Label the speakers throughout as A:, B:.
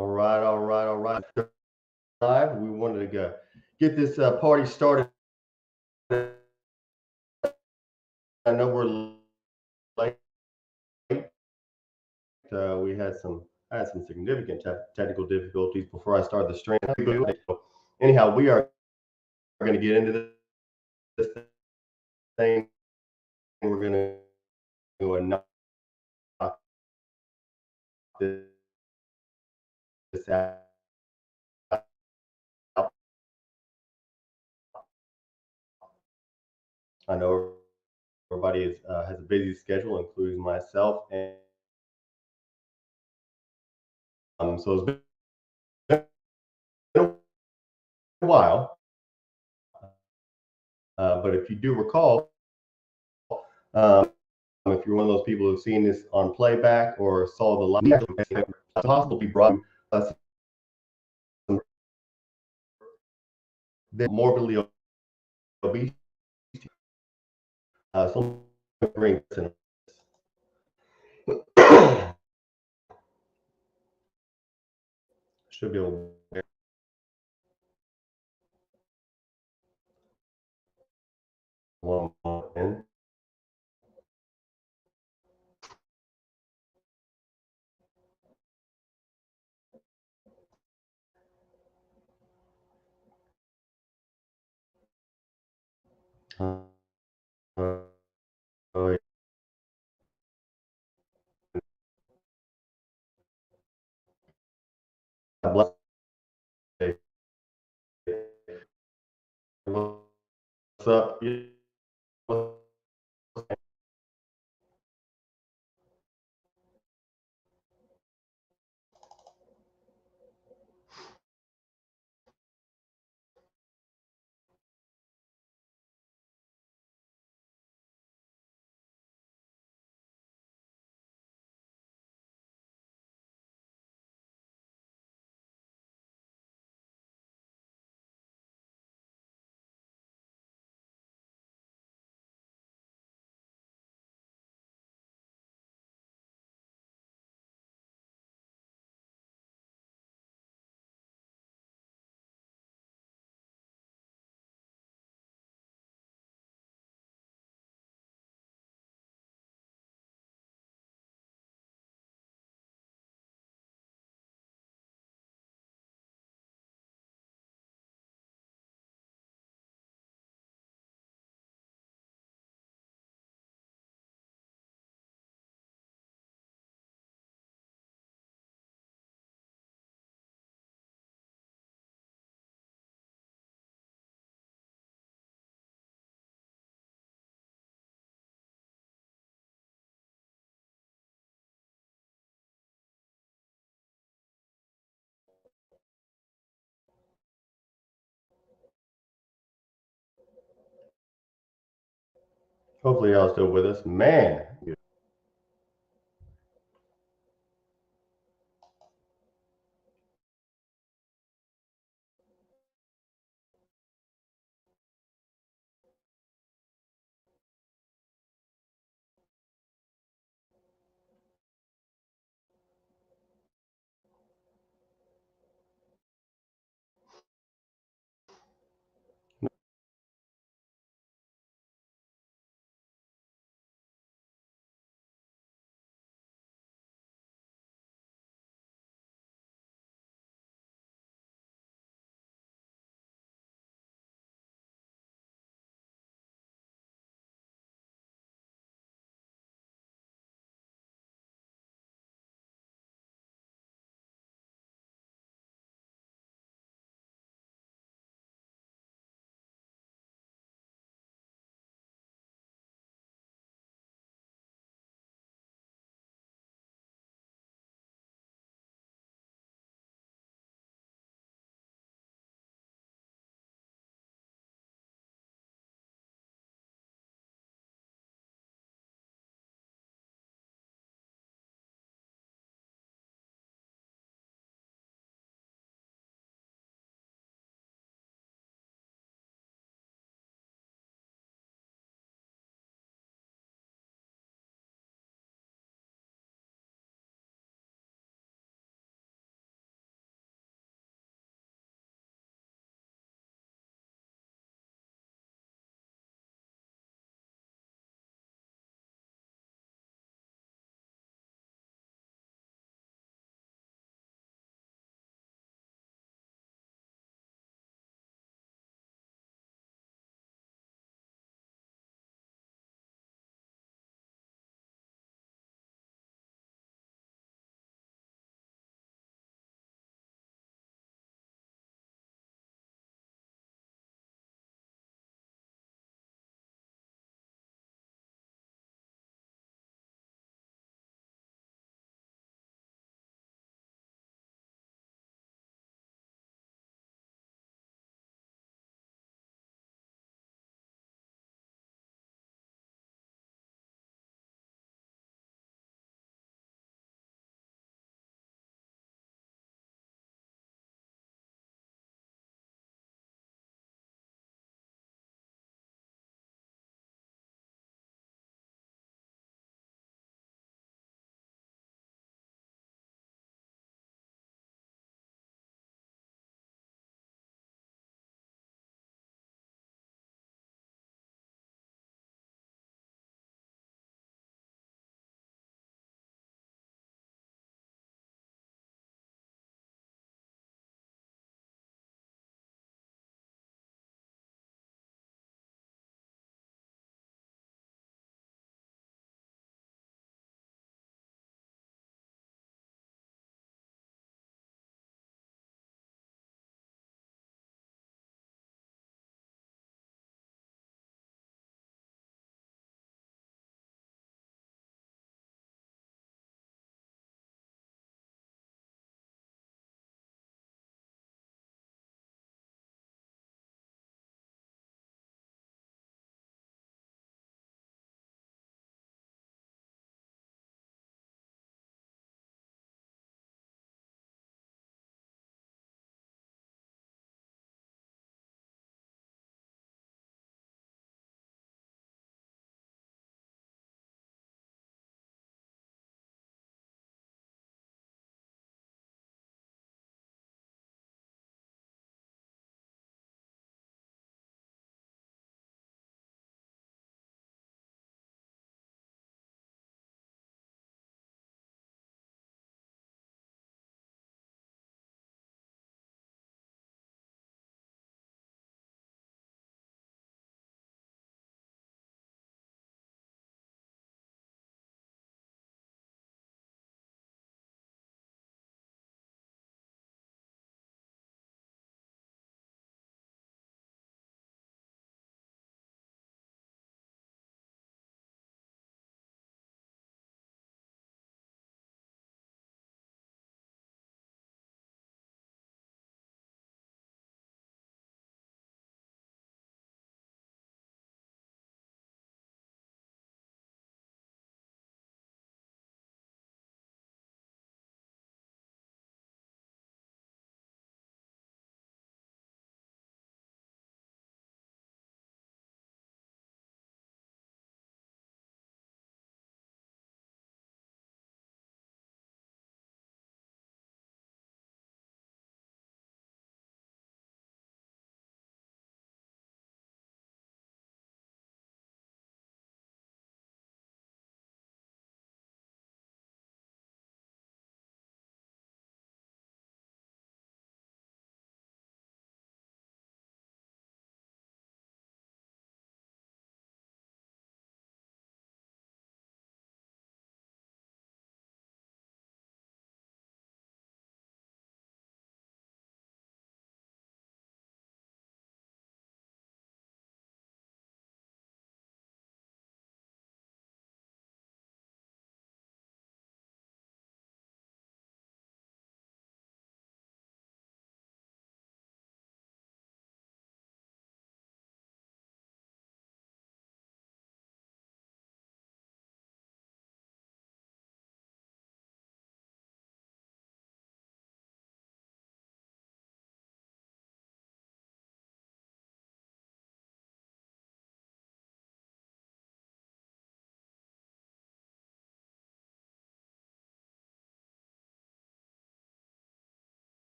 A: All right, all right, all right. Live. We wanted to get this party started. I know we're late. We had some I had some significant technical difficulties before I started the stream. Anyhow, we are going to get into this thing. We're going to go and knock this out. I know everybody has a busy schedule, including myself, and so it's been a while. But if you do recall, if you're one of those people who've seen this on playback or saw the live, it's possible we brought us some morbidly obese. Some bring should be able to one in. Oh, God bless. What's up? Hopefully, y'all still with us, man.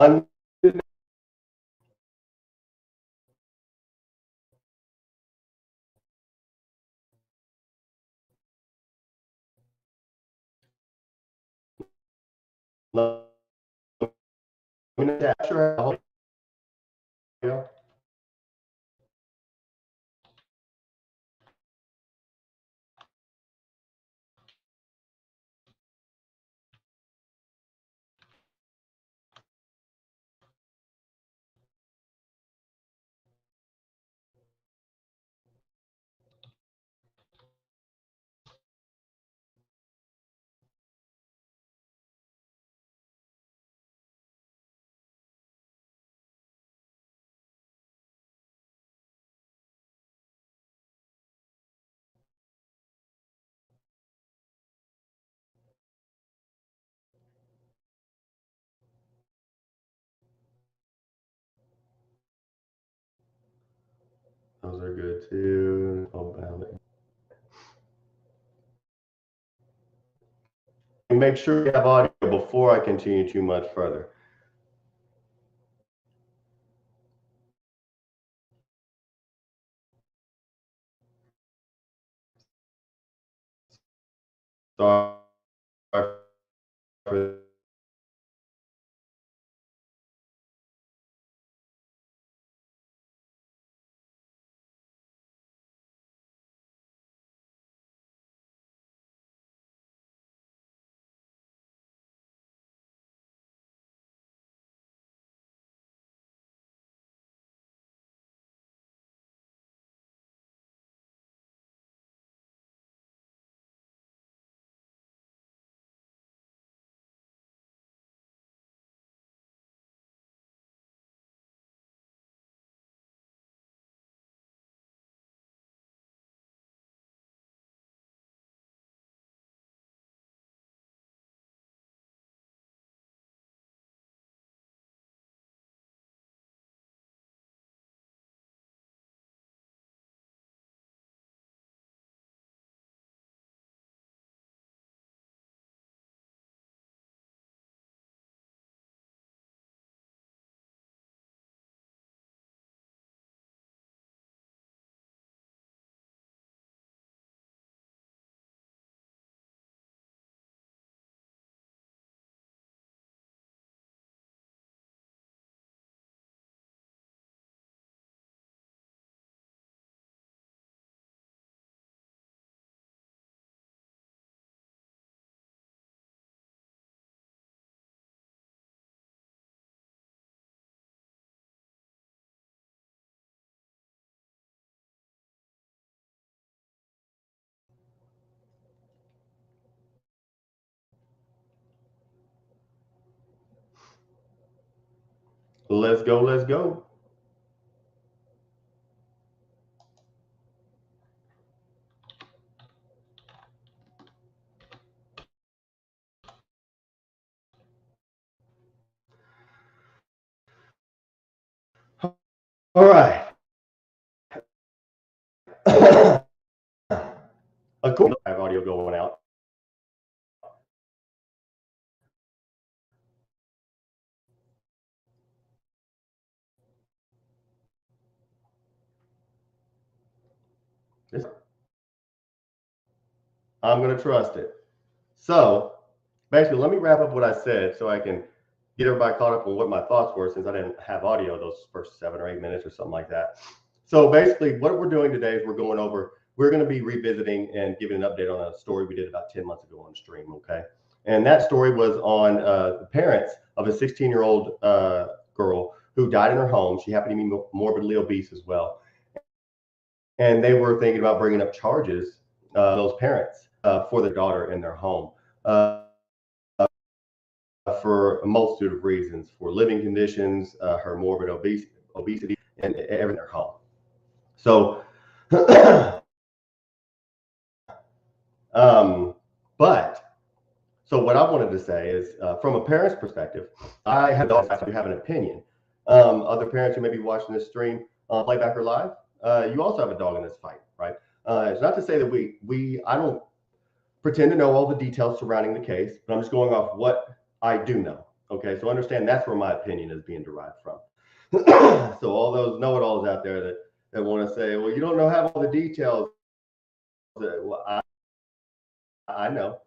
A: Sure. Those are good too. Make sure you have audio before I continue too much further. Sorry for let's go, let's go. All right. Of course, I have audio going out. I'm going to trust it. So basically, let me wrap up what I said so I can get everybody caught up on what my thoughts were since I didn't have audio those first 7 or 8 minutes or something like that. So basically, what we're doing today is we're going to be revisiting and giving an update on a story we did about 10 months ago on stream. Okay. And that story was on the parents of a 16-year-old girl who died in her home. She happened to be morbidly obese as well. And they were thinking about bringing up charges, those parents, for their daughter in their home. For a multitude of reasons, for living conditions, her morbid obesity, and everything in their home. So, but so what I wanted to say is, from a parent's perspective, I have an opinion. Other parents who may be watching this stream, playback or live, you also have a dog in this fight, right? It's not to say that I don't pretend to know all the details surrounding the case, but I'm just going off what I do know. Okay, so understand that's where my opinion is being derived from. So all those know-it-alls out there that want to say, well, you don't know have all the details. Well, I know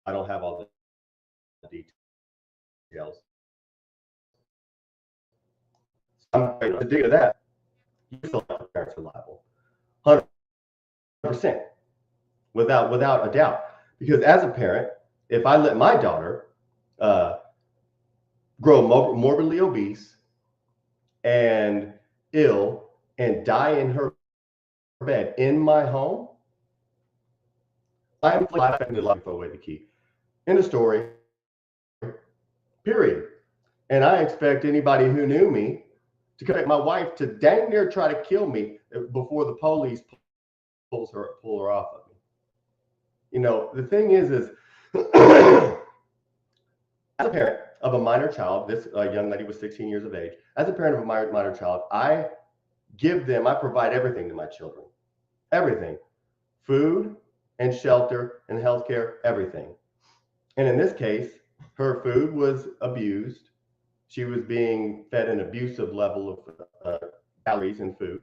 A: I don't have all the details. I'm to dig into that. You feel like the parents are liable, 100%, without a doubt. Because as a parent, if I let my daughter uh, grow morbidly obese and ill and die in her bed in my home, I'm laughing to throw away the key. End of story. Period. And I expect anybody who knew me to expect my wife to dang near try to kill me before the police pull her off of me. You know, the thing is as a parent of a minor child, this young lady was 16 years of age. As a parent of a minor child, I provide everything to my children. Everything. Food and shelter and healthcare, everything. And in this case, her food was abused. She was being fed an abusive level of calories in food.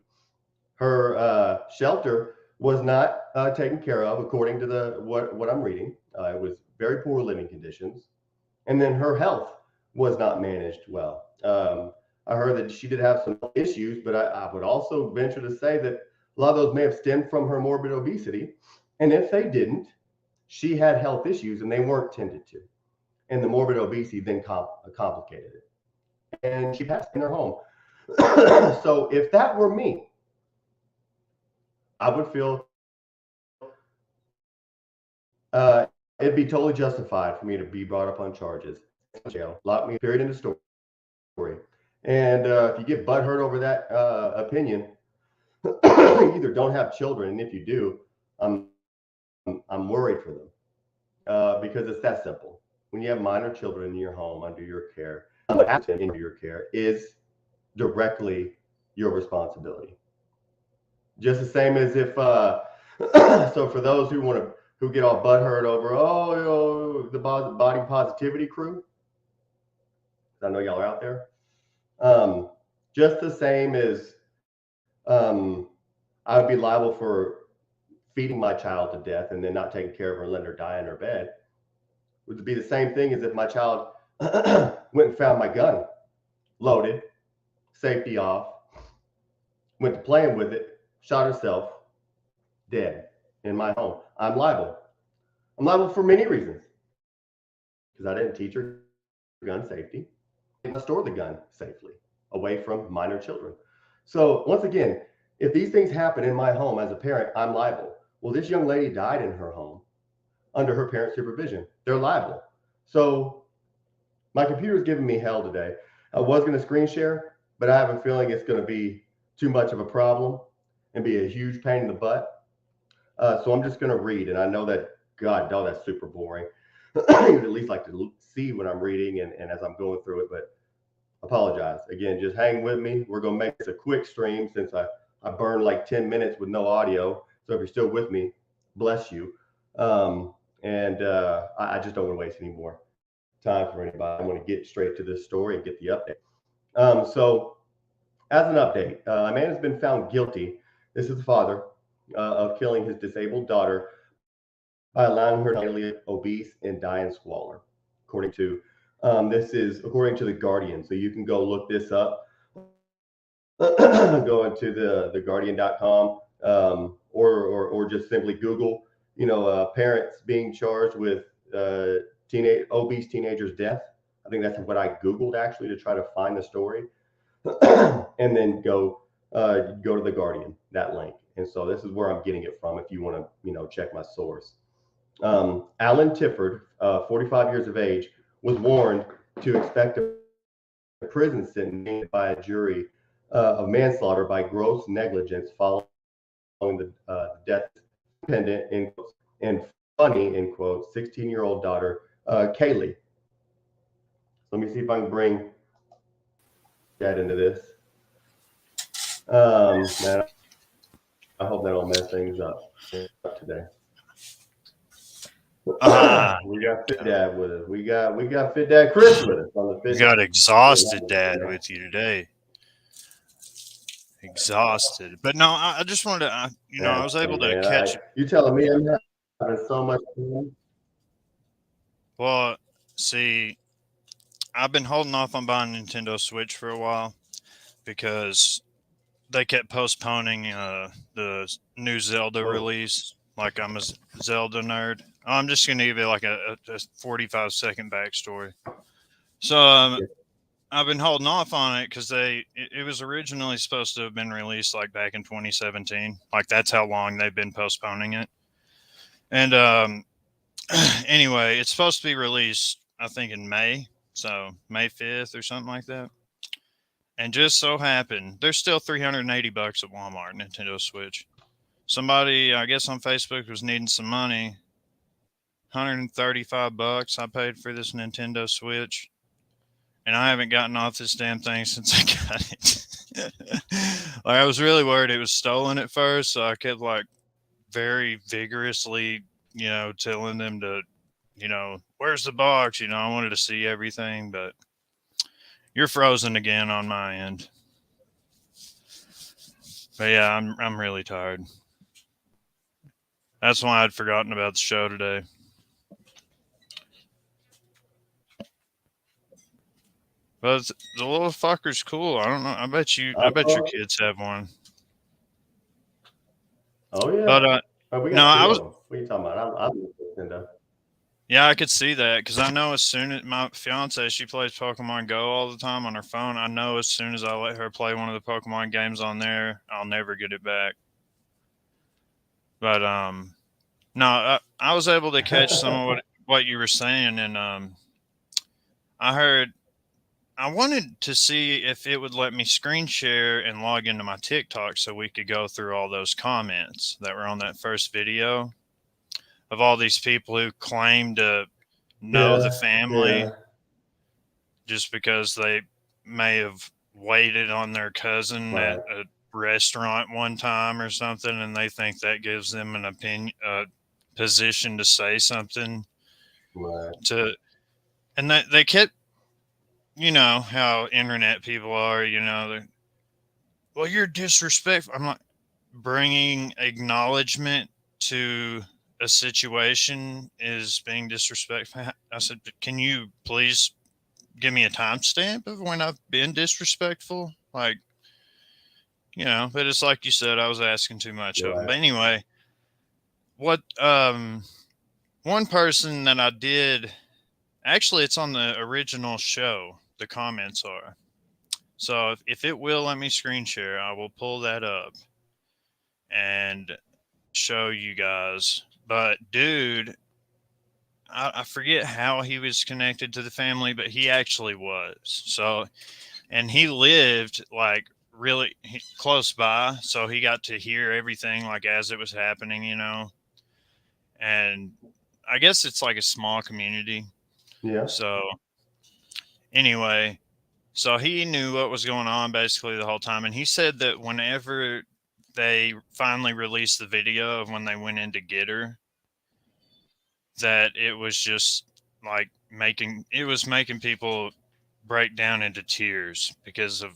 A: Her shelter was not taken care of according to what I'm reading. It was very poor living conditions. And then her health was not managed well. I heard that she did have some issues, but I would also venture to say that a lot of those may have stemmed from her morbid obesity. And if they didn't, she had health issues and they weren't tended to. And the morbid obesity then complicated it. And she passed in her home. So if that were me, I would feel it'd be totally justified for me to be brought up on charges, jail, lock me, period, in the story. And if you get butthurt over that opinion, you either don't have children, and if you do, I'm worried for them because it's that simple. When you have minor children in your home under your care, what happens in your care is directly your responsibility. Just the same as if so for those who get all butthurt over the body positivity crew, I know y'all are out there. Just the same as I would be liable for feeding my child to death and then not taking care of her and letting her die in her bed. Would be the same thing as if my child went and found my gun loaded, safety off, went to playing with it, shot herself, dead in my home. I'm liable. I'm liable for many reasons because I didn't teach her gun safety. I didn't store the gun safely away from minor children. So once again, if these things happen in my home as a parent, I'm liable. Well, this young lady died in her home under her parents' supervision. They're liable. So my computer is giving me hell today. I was going to screen share, but I have a feeling it's going to be too much of a problem and be a huge pain in the butt. So I'm just going to read. And I know that, God, no, that's super boring. You'd at least like to see what I'm reading and as I'm going through it, but apologize. Again, just hang with me. We're going to make this a quick stream since I burned like 10 minutes with no audio. So if you're still with me, bless you. I just don't want to waste any more time for anybody. I want to get straight to this story and get the update. So as an update, a man has been found guilty. This is the father of killing his disabled daughter by allowing her to live obese and die in squalor. According to according to the Guardian. So you can go look this up. Go into the Guardian.com or just simply Google, parents being charged with obese teenagers' death. I think that's what I Googled actually to try to find the story, and then go to the Guardian, that link. And so this is where I'm getting it from. If you want to, check my source. Alan Tifford, 45 years of age, was warned to expect a prison sentence by a jury of manslaughter by gross negligence following the death of independent in quotes, and funny in quotes 16-year-old daughter Kaylee. Let me see if I can bring that into this. Man, I hope that don't mess things up today. We got Fit Dad with us. We got Fit Dad Chris with us on the
B: You
A: Fit
B: got exhausted dad
A: Dad.
B: with you today. Exhausted. But no, I just wanted to, I was able to
A: Man,
B: catch.
A: you telling me I'm having so much fun?
B: Well, see, I've been holding off on buying Nintendo Switch for a while because they kept postponing the new Zelda
A: Oh,
B: release. Like I'm a Zelda nerd. I'm just gonna give you like a 45-second backstory. So I've been holding off on it because it was originally supposed to have been released like back in 2017. Like that's how long they've been postponing it. And anyway, it's supposed to be released I think in May, so May 5th or something like that. And just so happened, they're still $380 at Walmart, Nintendo Switch. Somebody, I guess on Facebook, was needing some money. $135 I paid for this Nintendo Switch, and I haven't gotten off this damn thing since I got it. Like I was really worried it was stolen at first, so I kept like very vigorously, telling them to, where's the box? I wanted to see everything, but you're frozen again on my end. But yeah, I'm really tired. That's why I'd forgotten about the show today. But the little fucker's cool. I don't know. I bet your
A: oh,
B: kids have one.
A: oh yeah.
B: But
A: Oh, we
B: no,
A: got
B: I
A: two of
B: was
A: them. What are you talking about? I'm Nintendo.
B: yeah, I could see that because I know as soon as my fiance she plays Pokemon Go all the time on her phone. I know as soon as I let her play one of the Pokemon games on there, I'll never get it back. But no, I was able to catch some of what you were saying, and I heard I wanted to see if it would let me screen share and log into my TikTok so we could go through all those comments that were on that first video of all these people who claim to know the
A: Yeah,
B: family
A: yeah,
B: just because they may have waited on their cousin at
A: right,
B: a restaurant one time or something, and they think that gives them an opinion, position to say something
A: right.
B: to, and they kept, how internet people are, well, you're disrespectful. I'm like, bringing acknowledgement to a situation is being disrespectful. I said, can you please give me a timestamp of when I've been disrespectful? Like, but it's like you said, I was asking too much of them.
A: Right.
B: But anyway, what, one person that I did, actually, it's on the original show, the comments are. So if it will let me screen share, I will pull that up and show you guys. But dude, I forget how he was connected to the family, but he actually was. So, and he lived like really close by, so he got to hear everything like as it was happening. And I guess it's like a small community.
A: Yeah.
B: So anyway, so he knew what was going on basically the whole time, and he said that whenever they finally released the video of when they went in to get her, that it was just like making people break down into tears because of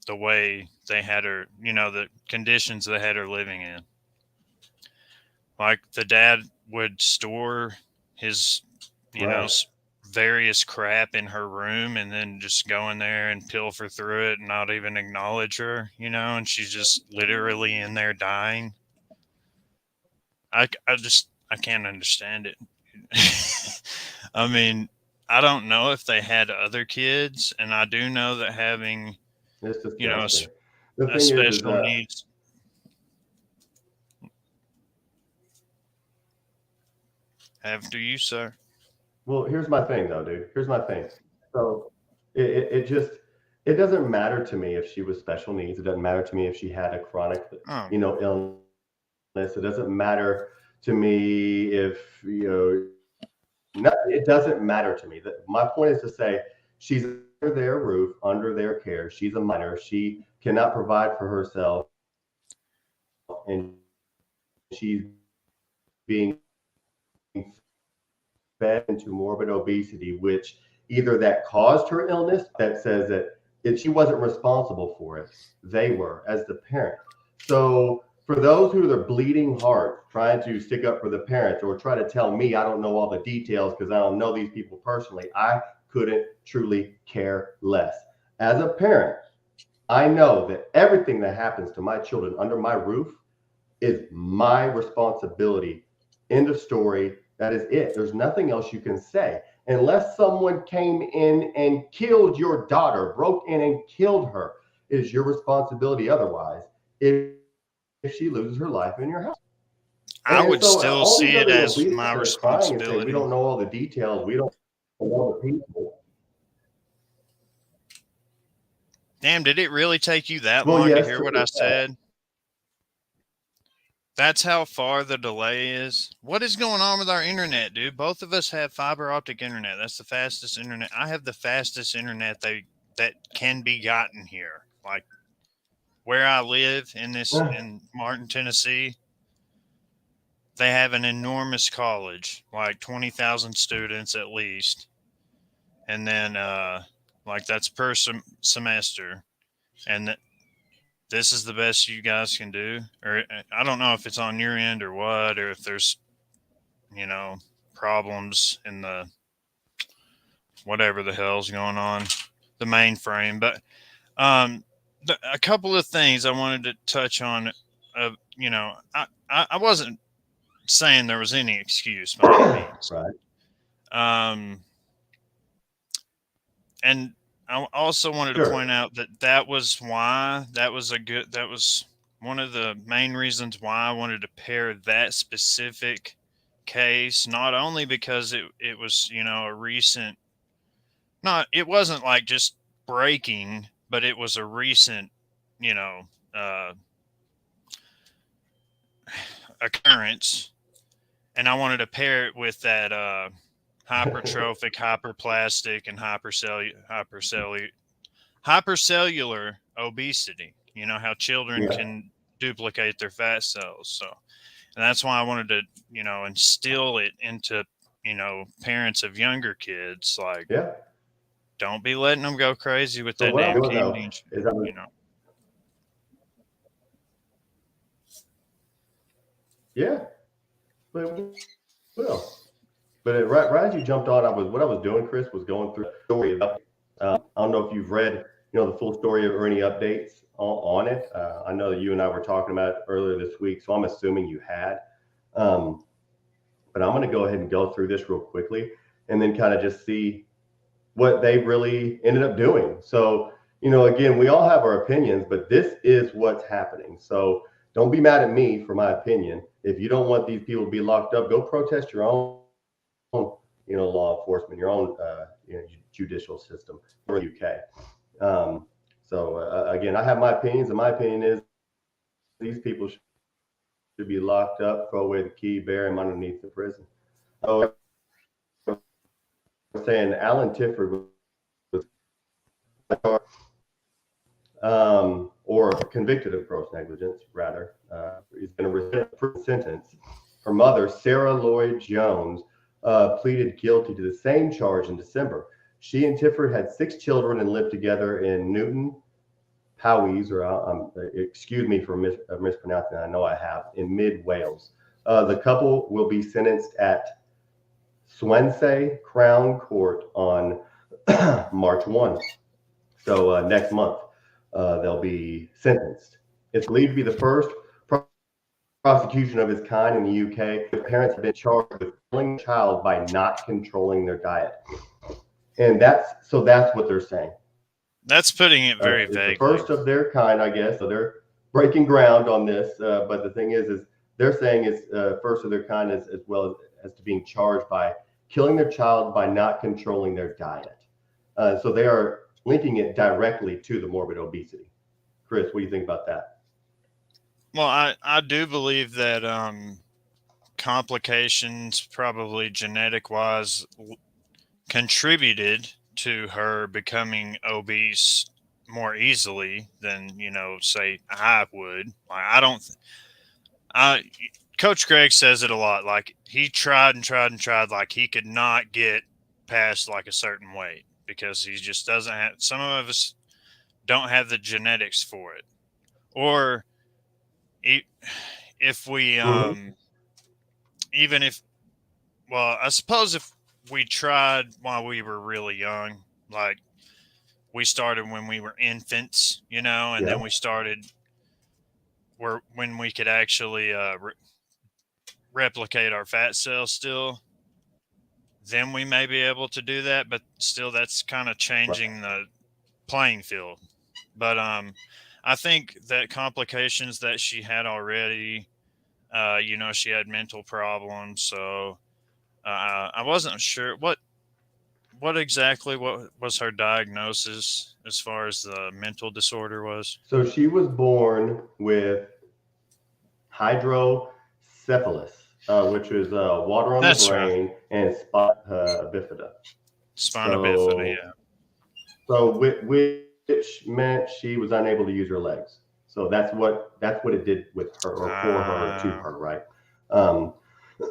B: the way they had her, the conditions they had her living in. Like the dad would store his, you know,
A: Right.
B: s- various crap in her room and then just go in there and pilfer through it and not even acknowledge her, and she's just literally in there dying. I can't understand it. I mean, I don't know if they had other kids, and I do know that having,
A: It's
B: you know,
A: disgusting. The
B: a
A: thing is
B: special
A: that
B: needs. After you, sir.
A: well, here's my thing though, dude. Here's my thing. So it just it doesn't matter to me if she was special needs. It doesn't matter to me if she had a chronic,
B: Oh,
A: illness. It doesn't matter to me if no, it doesn't matter to me. My point is to say she's under their roof, under their care. She's a minor. She cannot provide for herself, and she's being fed into morbid obesity, which either that caused her illness, that says that she wasn't responsible for it. They were, as the parent. So for those who are bleeding heart, trying to stick up for the parents or try to tell me I don't know all the details because I don't know these people personally, I couldn't truly care less. As a parent, I know that everything that happens to my children under my roof is my responsibility. End of story. That is it. There's nothing else you can say. Unless someone came in and killed your daughter, broke in and killed her, it is your responsibility otherwise if she loses her life in your house.
B: I
A: And
B: would
A: so
B: still
A: all these
B: see it
A: other
B: as
A: obedience
B: my
A: are crying and saying, we
B: responsibility.
A: don't know all the details. We don't know all the people.
B: Damn, did it really take you that
A: Well,
B: long to
A: yes,
B: hear what I said? That's how far the delay is. What is going on with our internet, dude? Both of us have fiber optic internet. That's the fastest internet. I have the fastest internet that can be gotten here. Like where I live in Martin, Tennessee, they have an enormous college, like 20,000 students at least. And then like that's per semester. And this is the best you guys can do, or I don't know if it's on your end or what, or if there's you know problems in the whatever the hell's going on, the mainframe. But um, a couple of things I wanted to touch on. I wasn't saying there was any excuse by any means.
A: Right.
B: Um, and I also wanted to
A: Sure.
B: point out that was why that was one of the main reasons why I wanted to pair that specific case, not only because it was, a recent, not, it wasn't like just breaking, but it was a recent, you know, uh, occurrence. And I wanted to pair it with that, hypertrophic, hyperplastic, and hypercellular obesity. You know how children
A: Yeah.
B: can duplicate their fat cells. So, and that's why I wanted to, instill it into, parents of younger kids. Like,
A: Yeah.
B: don't be letting them go crazy with
A: So
B: that
A: what I'm
B: damn
A: doing though
B: candy.
A: is
B: You know,
A: yeah, but it will. But right as you jumped on, what I was doing, Chris, was going through the story about. I don't know if you've read, the full story or any updates on it. I know that you and I were talking about it earlier this week, so I'm assuming you had. Um, but I'm going to go ahead and go through this real quickly, and then kind of just see what they really ended up doing. So, again, we all have our opinions, but this is what's happening. So don't be mad at me for my opinion. If you don't want these people to be locked up, go protest your own, law enforcement, your own, judicial system in the UK. So again, I have my opinions, and my opinion is these people should be locked up, throw away the key, bury them underneath the prison. So I'm saying Alan Tifford was or convicted of gross negligence, rather. He's been a prison sentence. Her mother, Sarah Lloyd Jones, pleaded guilty to the same charge in December. She and Tifford had 6 children and lived together in Newton Powys, or excuse me for mispronouncing that, I know I have, in mid Wales. The couple will be sentenced at Swansea Crown Court on March 1. So next month, they'll be sentenced. It's believed to be the first prosecution of its kind in the UK. The parents have been charged with killing a child by not controlling their diet. And that's what they're saying.
B: that's putting it very
A: It's the
B: vaguely.
A: first of their kind, I guess. So they're breaking ground on this. But the thing is they're saying it's first of their kind as well as to being charged by killing their child by not controlling their diet. So they are linking it directly to the morbid obesity. Chris, what do you think about that?
B: Well, I do believe that complications, probably genetic wise, contributed to her becoming obese more easily than say I would. I don't. I Coach Greg says it a lot. Like he tried and tried and tried. Like he could not get past like a certain weight because he just doesn't have. Some of us don't have the genetics for it, or if we
A: Hmm.
B: even if well, I suppose if we tried while we were really young, like we started when we were infants, and
A: Yeah.
B: then we started where when we could actually replicate our fat cells still, then we may be able to do that. But still, that's kind of
A: Right.
B: changing the playing field. But I think that complications that she had already, she had mental problems, so I wasn't sure what was her diagnosis as far as the mental disorder was.
A: So she was born with hydrocephalus, which is water on the
B: That's right,
A: brain, and spina bifida.
B: spina bifida.
A: So,
B: Yeah.
A: which meant she was unable to use her legs. So that's what it did with her or for her to
B: Uh,
A: her, right? Um,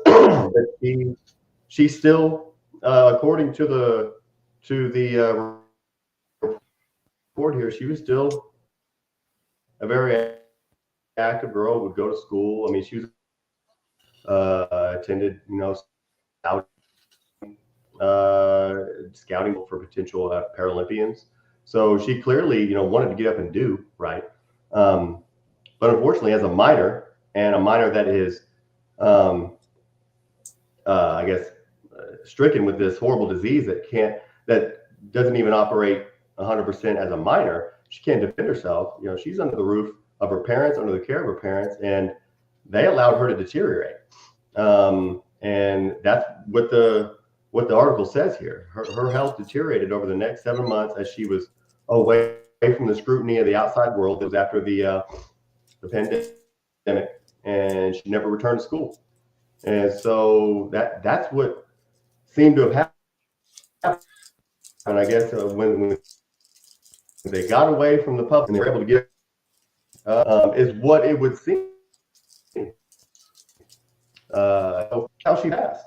A: but she still, according to the report here, she was still a very active girl. Would go to school. I mean, she was attended, scouting for potential Paralympians. So she clearly, wanted to get up and do right. Um, but unfortunately, as a minor and a minor that is, um, I guess, stricken with this horrible disease that doesn't even operate 100% as a minor, she can't defend herself. She's under the roof of her parents, under the care of her parents, and they allowed her to deteriorate. And that's what the article says here. Her health deteriorated over the next 7 months as she was away from the scrutiny of the outside world. It was after the pandemic, and she never returned to school. And so that's what seemed to have happened. And I guess when they got away from the public and they were able to get is what it would seem. How she passed.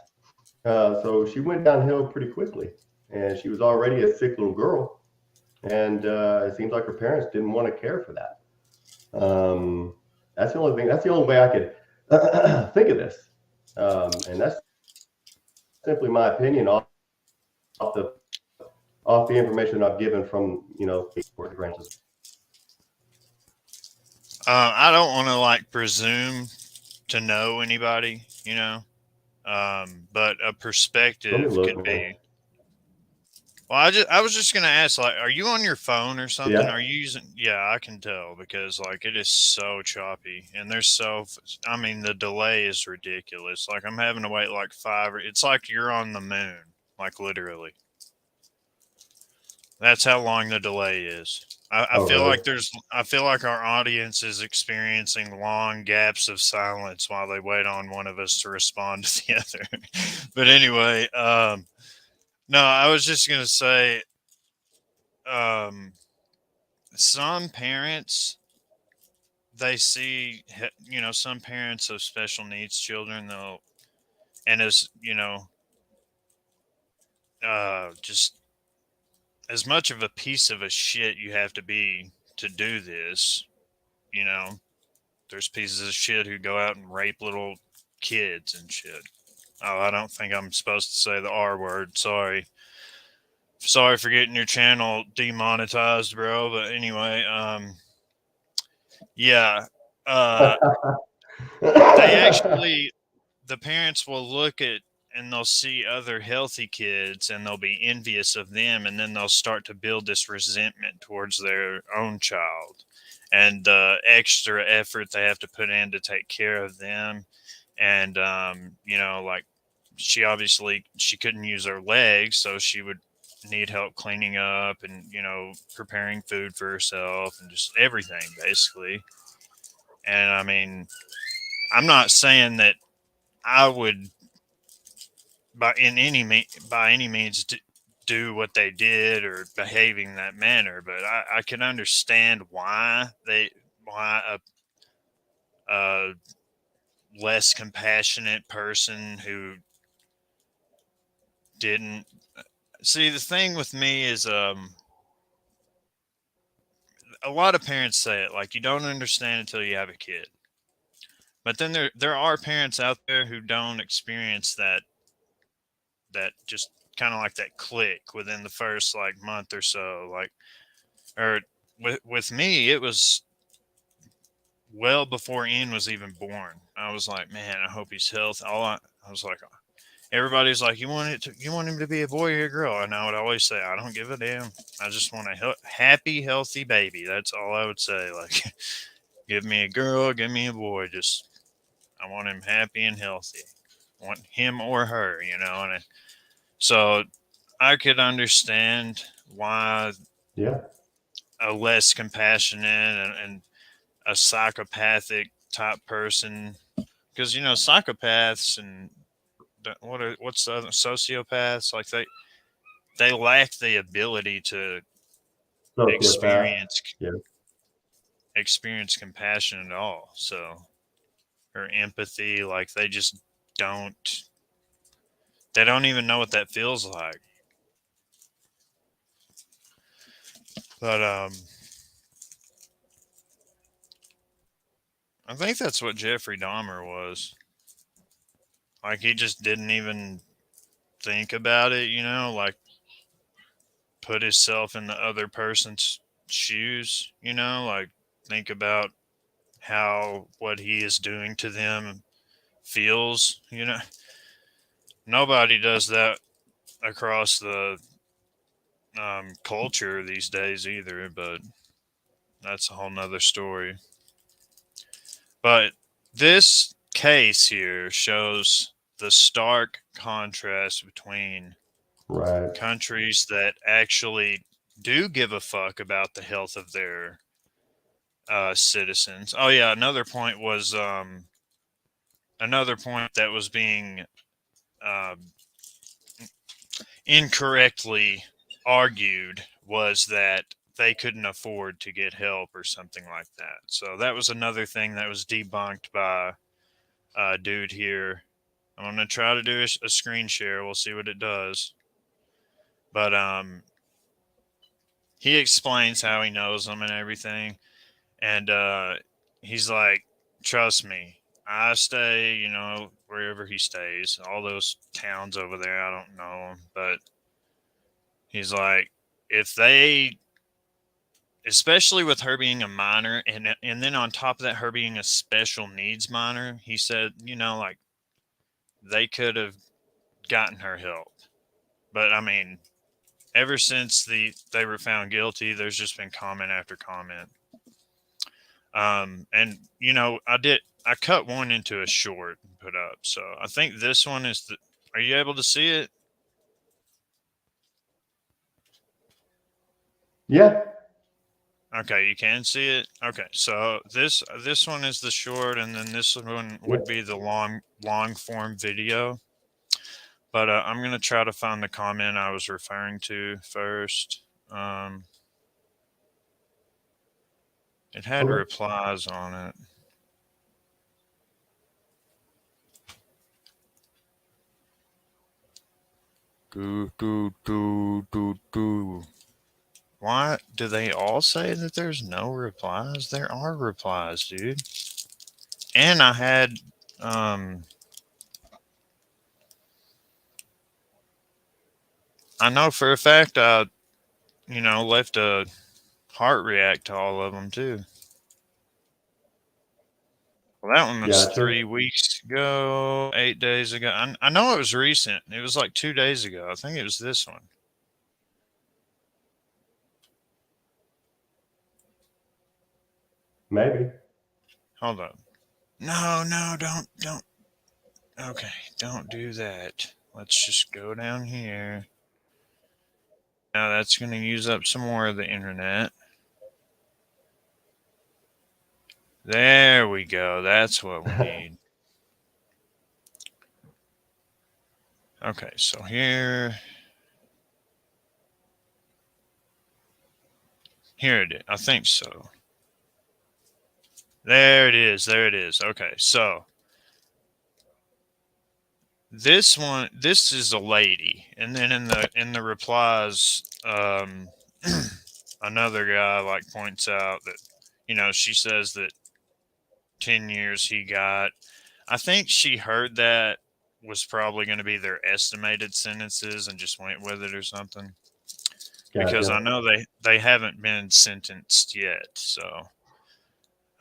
A: So she went downhill pretty quickly, and she was already a sick little girl, and it seems like her parents didn't want to care for that. That's the only thing. That's the only way I could think of this, and that's simply my opinion off the off the information I've given from for the grants.
B: I don't want to like presume to know anybody, but a
A: Let me
B: perspective
A: look,
B: could
A: man.
B: be. Well, I was just gonna ask, like, are you on your phone or something?
A: Yeah.
B: Are you using? Yeah, I can tell because like it is so choppy, and there's I mean, the delay is ridiculous. Like I'm having to wait like five. It's like you're on the moon, like literally. That's how long the delay is. I
A: Oh,
B: feel
A: really?
B: like I feel like our audience is experiencing long gaps of silence while they wait on one of us to respond to the other. But anyway, no, I was just gonna say, um, some parents they see, some parents of special needs children, they'll and as just as much of a piece of a shit you have to be to do this, you know there's pieces of shit who go out and rape little kids and shit. Oh, I don't think I'm supposed to say the R word. Sorry for getting your channel demonetized, bro. But anyway, yeah, uh, they actually the parents will look at and they'll see other healthy kids and they'll be envious of them, and then they'll start to build this resentment towards their own child and the extra effort they have to put in to take care of them. And like she couldn't use her legs, so she would need help cleaning up and preparing food for herself and just everything basically. And I mean, I'm not saying that I would by any means do what they did or behaving that manner, but I can understand why a less compassionate person who didn't see. The thing with me is a lot of parents say it like you don't understand until you have a kid. But then there are parents out there who don't experience that just kind of like that click within the first like month or so, like or with me it was well before Ian was even born. I was like, man, I hope he's healthy. I was like, everybody's like, you want him to be a boy or a girl? And I would always say, I don't give a damn. I just want a happy, healthy baby. That's all I would say. Like, give me a girl, give me a boy. Just I want him happy and healthy. I want him or her, you know. And so I could understand why
A: Yeah.
B: a less compassionate and a psychopathic type person, because you know psychopaths and what's the other, sociopaths, like they lack the ability to
A: Sociopath.
B: experience
A: Yeah.
B: experience compassion at all. So or empathy, like don't they don't even know what that feels like. But I think that's what Jeffrey Dahmer was. Like he just didn't even think about it, you know, like put himself in the other person's shoes, you know, like think about how what he is doing to them feels, you know. Nobody does that across the culture these days either, but that's a whole nother story. But this case here shows the stark contrast between
A: Right.
B: countries that actually do give a fuck about the health of their citizens. Oh yeah, another point that was being um, incorrectly argued was that they couldn't afford to get help or something like that. So that was another thing that was debunked by a dude here. I'm gonna try to do a screen share. We'll see what it does. But he explains how he knows them and everything, and he's like, "Trust me, I stay, you know, wherever he stays. All those towns over there, I don't know them, but he's like, if they, especially with her being a minor, and then on top of that, her being a special needs minor, he said, you know, like they could have gotten her help, but I mean, ever since they were found guilty, there's just been comment after comment. And you know, I cut one into a short and put up, so I think this one is the. Are you able to see it?
A: Yeah.
B: Okay, you can see it. Okay, so this one is the short, and then this one
A: Yeah.
B: would be the long form video. But I'm gonna try to find the comment I was referring to first. Um, it had
A: Okay.
B: replies on it. Do. Why do they all say that there's no replies? There are replies, dude. And I had um I know for a fact I left a heart react to all of them too. Well, that one was
A: Gotcha.
B: 3 weeks ago, 8 days ago. I know it was recent. It was like 2 days ago. I think it was this one.
A: Maybe.
B: Hold up. No, no, don't. Okay, don't do that. Let's just go down here. Now that's going to use up some more of the internet. There we go. That's what we need. Okay, so here it is. I think so. There it is. There it is. Okay, so this is a lady, and then in the replies, another guy like points out that she says that 10 years he got. I think she heard that was probably going to be their estimated sentences and just went with it or something. Because I
A: Gotcha.
B: know they haven't been sentenced yet. So,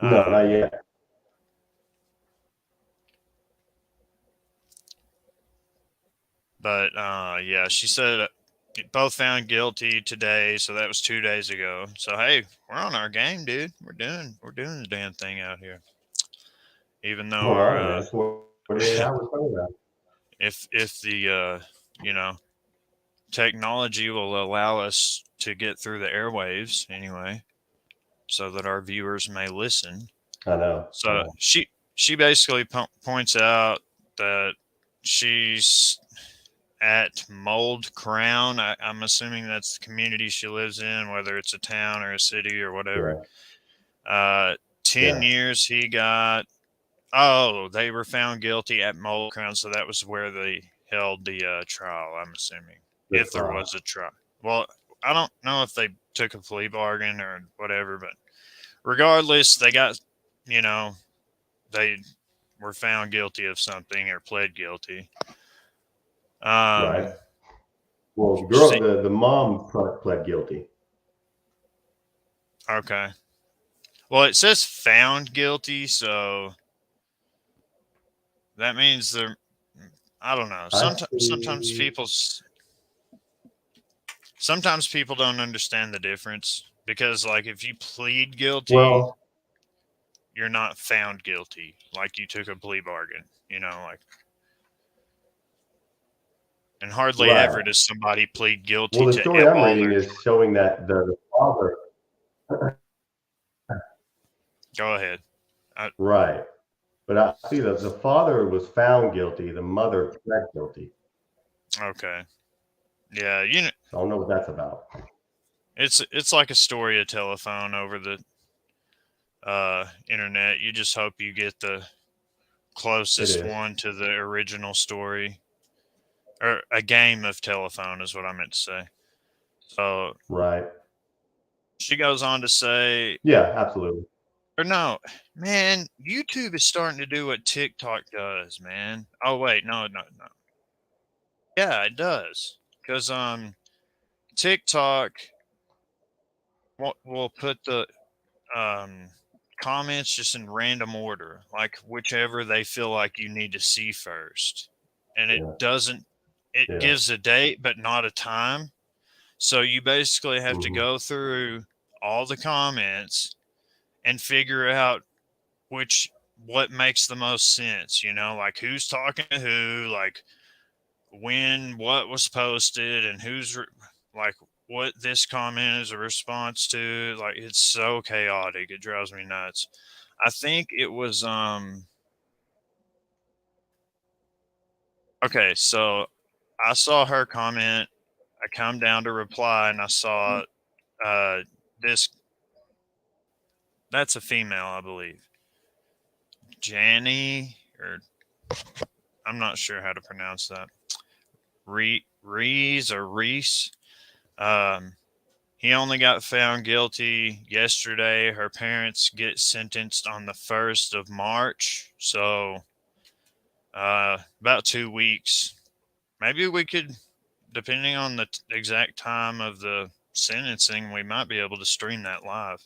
A: No, not
B: um,
A: yet.
B: but yeah, she said both found guilty today. So that was 2 days ago. So hey, we're on our game, dude. We're doing the damn thing out here. Even though
A: Hold
B: our
A: on, man. It's 48 hours later.
B: if the you know technology will allow us to get through the airwaves anyway, so that our viewers may listen.
A: I know. I
B: So
A: know.
B: she basically points out that she's at Mold Crown. I'm assuming that's the community she lives in, whether it's a town or a city or whatever.
A: Yeah.
B: Uh, 10
A: Yeah.
B: years he got. Oh, they were found guilty at Mold Crown, so that was where they held the trial. I'm assuming,
A: The
B: if there
A: trial.
B: was a trial. Well, I don't know if they took a plea bargain or whatever, but regardless, they got, you know, they were found guilty of something or pled guilty.
A: Right.
B: Um,
A: Well, the girl,
B: she,
A: the mom pled guilty.
B: okay. Well, it says found guilty, so that means they're. I don't know.
A: I
B: Sometimes
A: see.
B: sometimes people don't understand the difference because, like, if you plead guilty,
A: Well,
B: you're not found guilty. Like you took a plea bargain. Like, and hardly ever
A: right.
B: does somebody plead
A: Well,
B: guilty
A: the
B: to
A: story I'm
B: all
A: reading
B: their.
A: is showing that the father,
B: Go ahead. I,
A: right. But I see that the father was found guilty, the mother pled guilty.
B: okay. Yeah,
A: So I don't know what that's about.
B: it's like a story of telephone over the internet. You just hope you get the
A: It
B: closest
A: is.
B: one to the original story, or a game of telephone is what I meant to say. So
A: Right.
B: she goes on to say,
A: Yeah, absolutely.
B: or no, man, YouTube is starting to do what TikTok does, man. Oh wait, no, no, no. Yeah, it does. Because TikTok will put the um comments just in random order, like whichever they feel like you need to see first. And
A: Yeah.
B: it
A: Yeah.
B: gives a date but not a time. So you basically have to
A: Hmm.
B: go through all the comments and figure out which what makes the most sense, like who's talking to who, like when what was posted and like what this comment is a response to. Like, it's so chaotic, it drives me nuts. I think it was okay, so I saw her comment, I come down to reply, and I saw uh this that's a female, I believe. Janny, or I'm not sure how to pronounce that. Reese or Reese. Um He only got found guilty yesterday. Her parents get sentenced on the 1st of March. So, about 2 weeks. Maybe we could, depending on the exact time of the sentencing, we might be able to stream that live.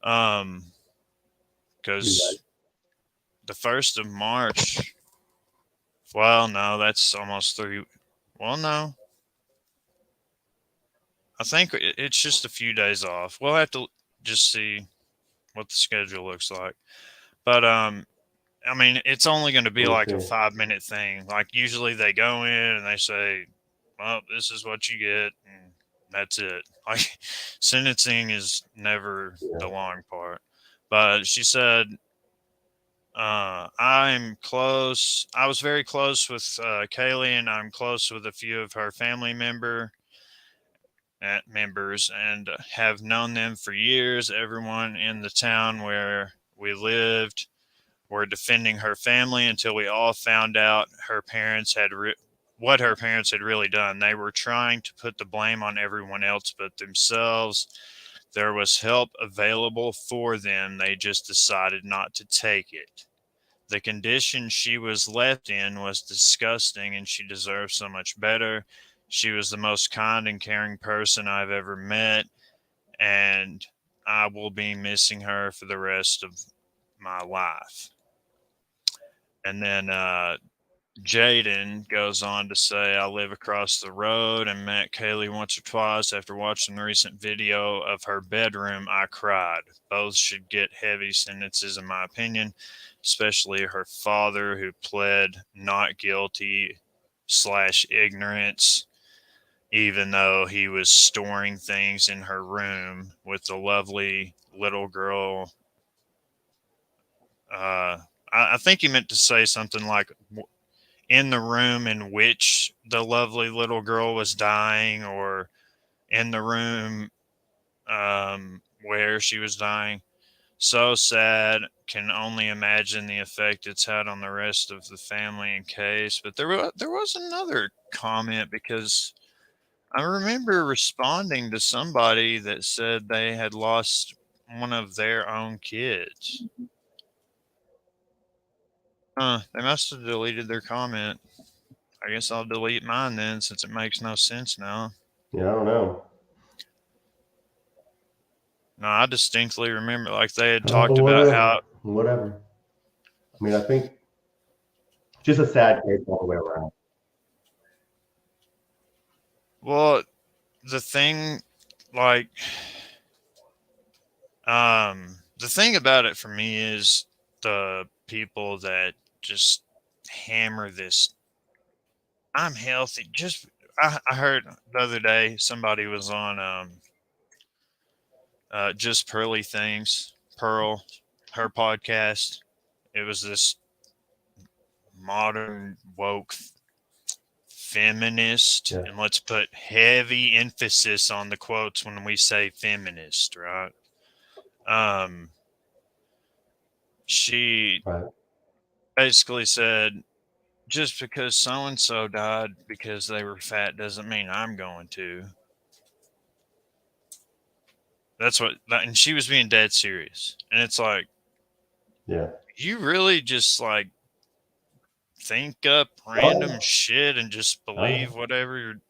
B: Um,
A: Yeah.
B: because the 1st of March, well, no, that's almost three. Well, no, I think it's just a few days off. We'll have to just see what the schedule looks like. But, I mean, it's only going to be
A: Let me
B: like a
A: see.
B: 5 minute thing. Like, usually they go in and they say, well, this is what you get, and that's it. Like, sentencing is never the
A: Yeah.
B: long part. But she said, I'm close. I was very close with Kaylee, and I'm close with a few of her family members, and have known them for years. Everyone in the town where we lived were defending her family until we all found out what her parents had really done. They were trying to put the blame on everyone else but themselves. There was help available for them. They just decided not to take it. The condition she was left in was disgusting and she deserved so much better. She was the most kind and caring person I've ever met, and I will be missing her for the rest of my life. And then Jaden goes on to say, I live across the road and met Kaylee once or twice. After watching the recent video of her bedroom, I cried. Both should get heavy sentences, in my opinion, especially her father, who pled not guilty / ignorance, even though he was storing things in her room with the lovely little girl. I think he meant to say something like in the room in which the lovely little girl was dying, or in the room where she was dying. So sad. Can only imagine the effect it's had on the rest of the family and case. But there was another comment, because I remember responding to somebody that said they had lost one of their own kids. They must have deleted their comment. I guess I'll delete mine then, since it makes no sense now.
A: Yeah, I don't know.
B: No, I distinctly remember, like, they had
A: But
B: talked about how,
A: whatever. I mean, I think just a sad case all the way around.
B: well, the thing, like, the thing about it for me is the people that just hammer this. I'm healthy. I heard the other day somebody was on just Pearly Things, Pearl, her podcast. It was this modern woke feminist,
A: Yeah,
B: and let's put heavy emphasis on the quotes when we say feminist, right? Um, she
A: right.
B: basically said, just because so and so died because they were fat doesn't mean I'm going to. And she was being dead serious. And it's like,
A: Yeah.
B: you really just like think up
A: Oh,
B: random shit and just
A: yeah. I know.
B: believe whatever you're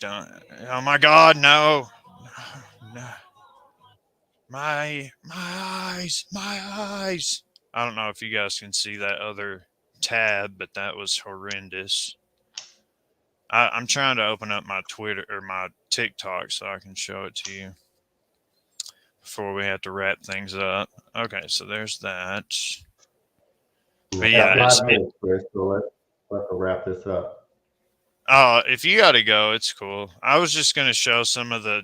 B: done. Oh my God, no. No. My eyes. I don't know if you guys can see that other tab, but that was horrendous. I'm trying to open up my Twitter or my TikTok so I can show it to you before we have to wrap things up. Okay, so there's that.
A: We
B: But
A: got
B: yeah,
A: 5 minutes, Chris, so let's wrap this up.
B: if you got to go, it's cool. I was just gonna show some of the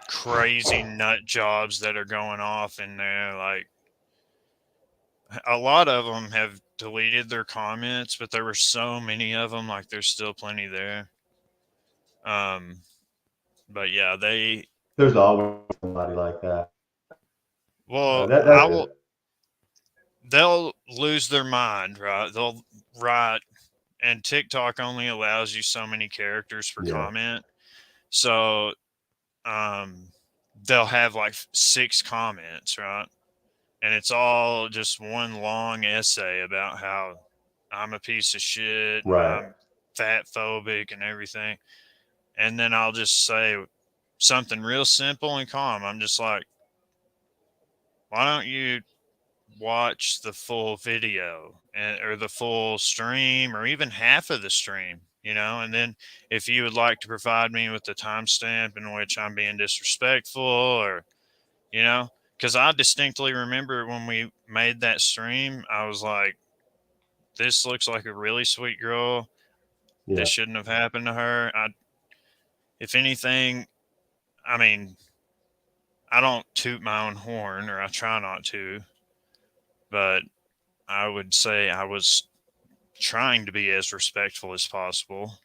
B: crazy nut jobs that are going off in there. Like, a lot of them have deleted their comments, but there were so many of them. Like, there's still plenty there. Um, but yeah,
A: There's always somebody like that.
B: well,
A: That's good.
B: they'll lose their mind, right? They'll write, and TikTok only allows you so many characters per
A: Yeah.
B: comment. So, they'll have like 6 comments, right? And it's all just one long essay about how I'm a piece of shit and
A: Right.
B: I'm fat phobic and everything. And then I'll just say something real simple and calm. I'm just like, why don't you watch the full video, or the full stream, or even half of the stream, And then if you would like to provide me with the timestamp in which I'm being disrespectful, or, because I distinctly remember when we made that stream, I was like, this looks like a really sweet girl.
A: Yeah.
B: This shouldn't have happened to her. If anything, I mean, I don't toot my own horn, or I try not to, but I would say I was trying to be as respectful as possible.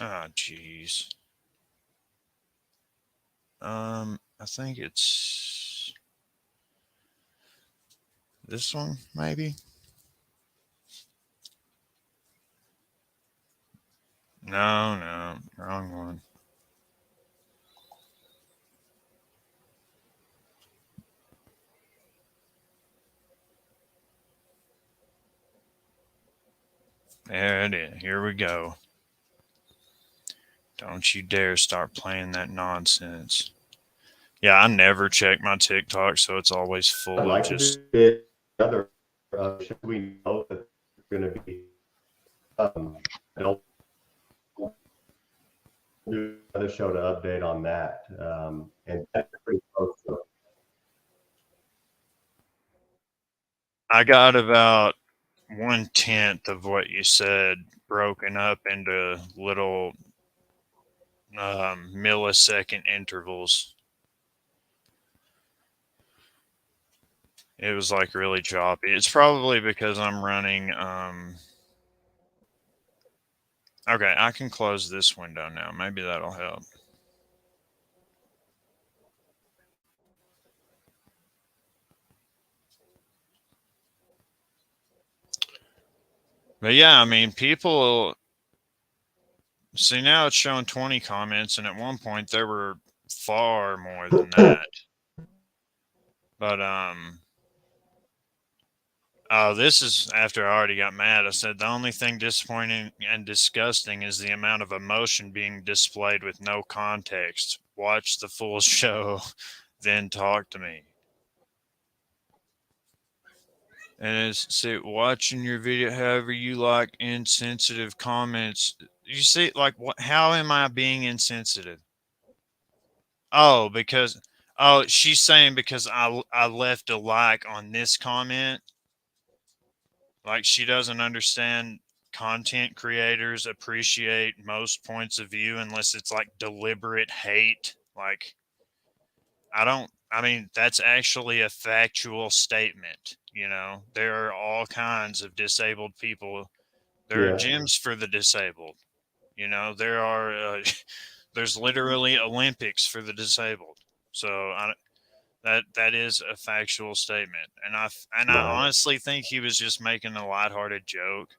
B: Oh, jeez. I think it's this one, maybe. No, wrong one. There it is. Here we go. Don't you dare start playing that nonsense. Yeah, I never check my TikTok, so it's always full
A: I'd
B: of
A: like to
B: just.
A: do other should we know that there's going to be I'll do another show to update on that, and that's pretty close to
B: I got about 1/10 of what you said broken up into little millisecond intervals. It was like really choppy. It's probably because I'm running. Okay, I can close this window now. Maybe that'll help. But yeah, I mean, people see now it's showing 20 comments, and at one point there were far more than that. But oh, this is after I already got mad. I said the only thing disappointing and disgusting is the amount of emotion being displayed with no context. Watch the full show, then talk to me. And it's watching your video however you like insensitive comments. You see, like what? How am I being insensitive? Oh, because she's saying because I left a like on this comment. Like she doesn't understand content creators appreciate most points of view unless it's like deliberate hate. Like I mean that's actually a factual statement, you know. There are all kinds of disabled people. There are
A: yeah,
B: gyms for the disabled. You know, there are there's literally Olympics for the disabled. So that is a factual statement, and I
A: right,
B: honestly think he was just making a lighthearted joke,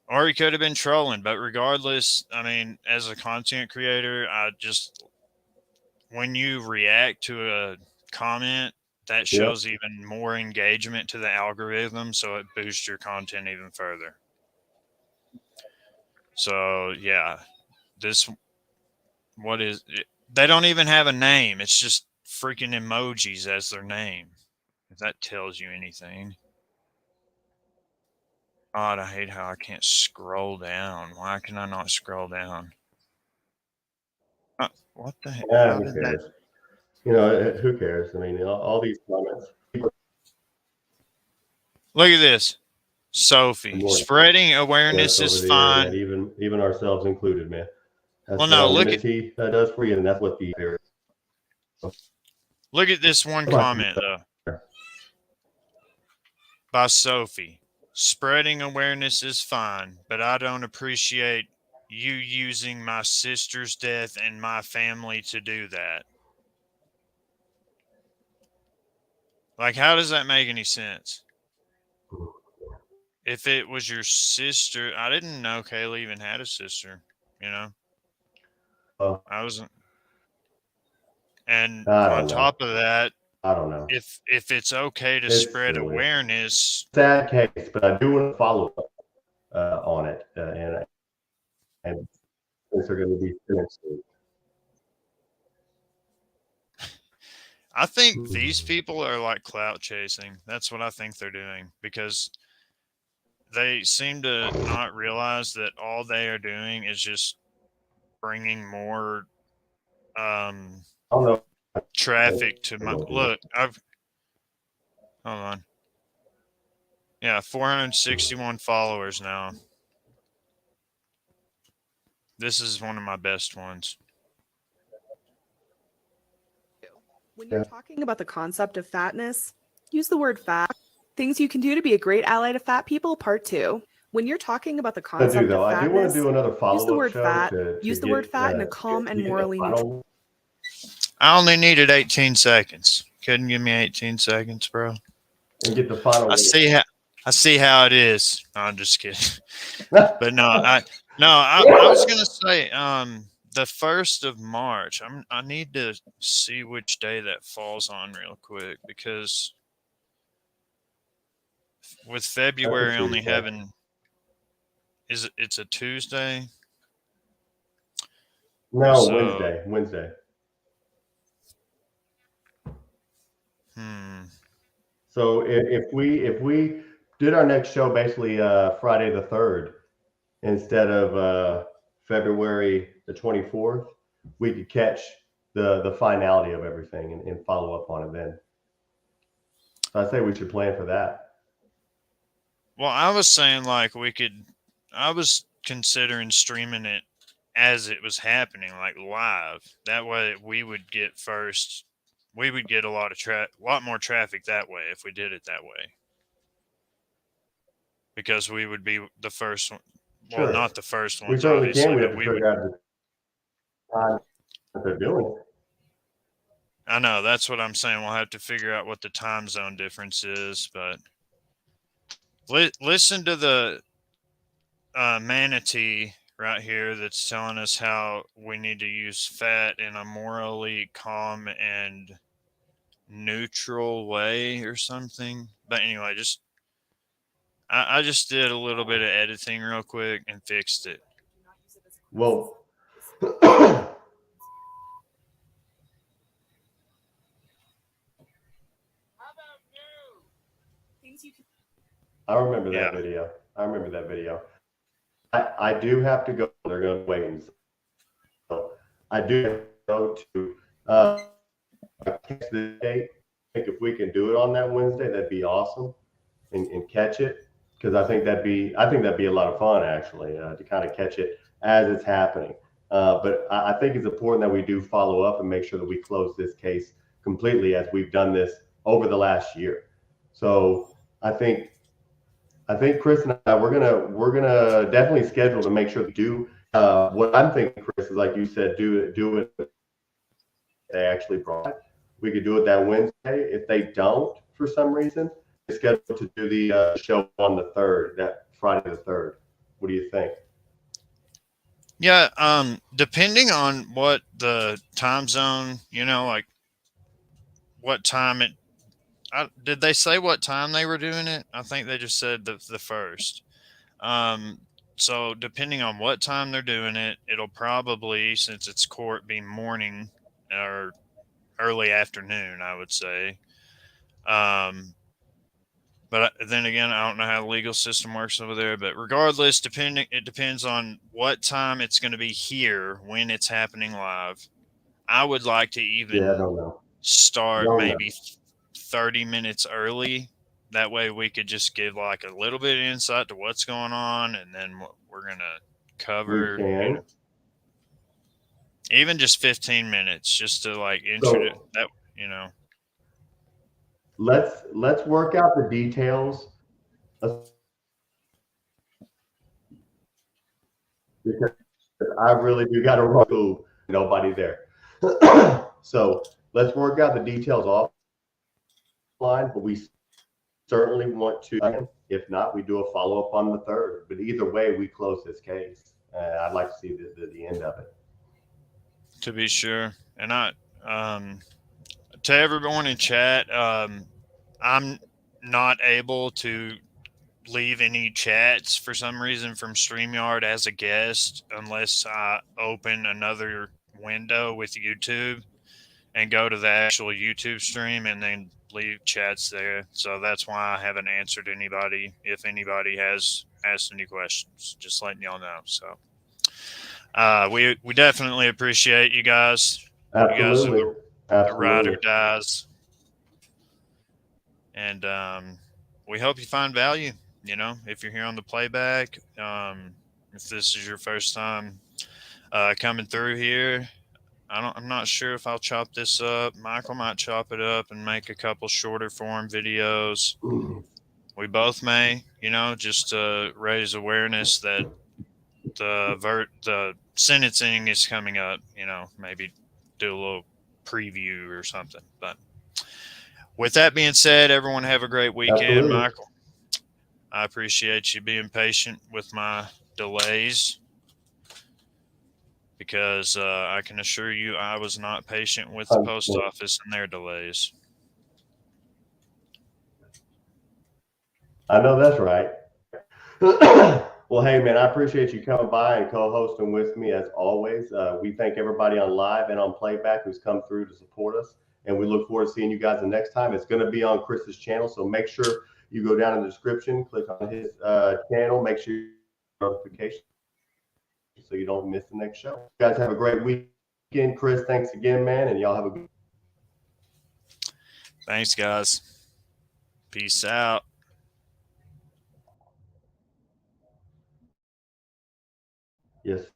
B: or he could have been trolling. But regardless, I mean, as a content creator, I just when you react to a comment, that
A: yeah,
B: shows even more engagement to the algorithm, so it boosts your content even further. So yeah, this what is it? They don't even have a name. It's just freaking emojis as their name. If that tells you anything. God, I hate how I can't scroll down. Why can I not scroll down? What the heck?
A: yeah.
B: How
A: Who
B: did that?
A: cares? You know, who cares? I mean, all these comments, people
B: Look at this.
A: are
B: Sophie,
A: more
B: spreading
A: us
B: awareness is
A: over the internet,
B: fine.
A: even ourselves included, man. That's
B: Well,
A: what
B: no,
A: anonymity does for you, and that's what the
B: look at this one comment though by Sophie. Spreading awareness is fine, but I don't appreciate you using my sister's death and my family to do that. Like, how does that make any sense? If it was your sister, I didn't know Kayla even had a sister, you know? I wasn't. And
A: I
B: on
A: don't know.
B: top of that,
A: I don't know.
B: if it's okay to
A: It's
B: spread
A: silly.
B: awareness,
A: Sad case, but I do want to follow up on it, and things are going to be finished soon.
B: I think these people are like clout chasing. That's what I think they're doing because they seem to not realize that all they are doing is just bringing more
A: I don't know.
B: traffic to
A: They're
B: my
A: going to do
B: look. I've hold on. Yeah, 461 followers now. This is one of my best ones.
C: When you're
A: Yeah,
C: talking about the concept of fatness, use the word fat. Things you can do to be a great ally to fat people, part two. When you're talking about the
A: I do
C: concept of
A: though. I do want to
C: fatness,
A: do another
C: use the
A: follow up
C: word
A: show
C: fat.
A: to
C: Use the word
A: get
C: fat in a calm and
A: get a
C: morally neutral.
A: final
B: I only needed 18 seconds. Couldn't give me 18 seconds, bro.
A: and get the final.
B: I see how it is. No, I'm just kidding. But I was gonna say the 1st of March. I need to see which day that falls on real quick because with
A: That's a
B: February only
A: Tuesday.
B: having it's a Tuesday.
A: No,
B: So
A: Wednesday.
B: hmm.
A: So if we did our next show basically Friday the 3rd instead of February the 24th, we could catch the finality of everything and follow up on it then. So I say we should plan for that.
B: Well, I was saying like we could. I was considering streaming it as it was happening, like live. That way, we would get first. We would get a lot more traffic that way if we did it that way, because we would be the first one. Well,
A: Sure,
B: not the first
A: we
B: ones,
A: certainly can.
B: obviously,
A: We have
B: but
A: to
B: we would.
A: figure out the time that they're doing it.
B: I know that's what I'm saying. We'll have to figure out what the time zone difference is, but listen to the manatee right here that's telling us how we need to use fat in a morally calm and neutral way or something. But anyway, I just did a little bit of editing real quick and fixed it.
A: Well, I remember that
B: Yeah.
A: video. I remember that video. I do have to go. They're going to wait. So I do have to go to catch the date. I think if we can do it on that Wednesday, that'd be awesome, and catch it because I think that'd be a lot of fun actually to kind of catch it as it's happening. But I think it's important that we do follow up and make sure that we close this case completely as we've done this over the last year. So I think I think Chris and I we're gonna definitely schedule to make sure to do what I'm thinking, Chris, is like you said, do it. They actually brought it. We could do it that Wednesday. If they don't, for some reason, it's scheduled to do the show on the 3rd, that Friday the 3rd. What do you think?
B: Yeah, depending on what the time zone, like what time did they say what time they were doing it? I think they just said the first. Um, so depending on what time they're doing it, it'll probably, since it's court, be morning or early afternoon, I would say. Um, but then again, I don't know how the legal system works over there. But regardless, it depends on what time it's going to be here when it's happening live. I would like to
A: Yeah, I
B: even
A: don't know.
B: start
A: Don't know.
B: maybe 30 minutes early. That way we could just give like a little bit of insight to what's going on and then what we're going to
A: We
B: cover,
A: can.
B: even just 15 minutes just to like introduce
A: So
B: that.
A: let's work out the details. Because I really do got to run to nobody there. So let's work out the details offline, but we certainly want to. If not, we do a follow up on the 3rd. But either way, we close this case. I'd like to see the end of it.
B: To be sure. And to everyone in chat, I'm not able to leave any chats for some reason from StreamYard as a guest unless I open another window with YouTube and go to the actual YouTube stream and then leave chats there. So that's why I haven't answered anybody. If anybody has asked any questions, just letting y'all know. So we definitely appreciate you guys. You guys are
A: Absolutely.
B: the ride or
A: Absolutely.
B: dies, and we hope you find value. If you're here on the playback, if this is your first time coming through here, I'm not sure if I'll chop this up. Michael might chop it up and make a couple shorter form videos. We both may, just to raise awareness that the sentencing is coming up. Maybe do a little preview or something. But with that being said, everyone have a great weekend.
A: Absolutely.
B: Michael, I appreciate you being patient with my delays, because I can assure you I was not patient with the post office and their delays.
A: I know that's right. Well, hey, man, I appreciate you coming by and co-hosting with me as always. We thank everybody on live and on playback who's come through to support us. And we look forward to seeing you guys the next time. It's going to be on Chris's channel. So make sure you go down in the description, click on his channel, make sure you notifications so you don't miss the next show. You guys have a great weekend. Chris, thanks again, man. And y'all have a good.
B: Thanks, guys. Peace out.
A: Yes.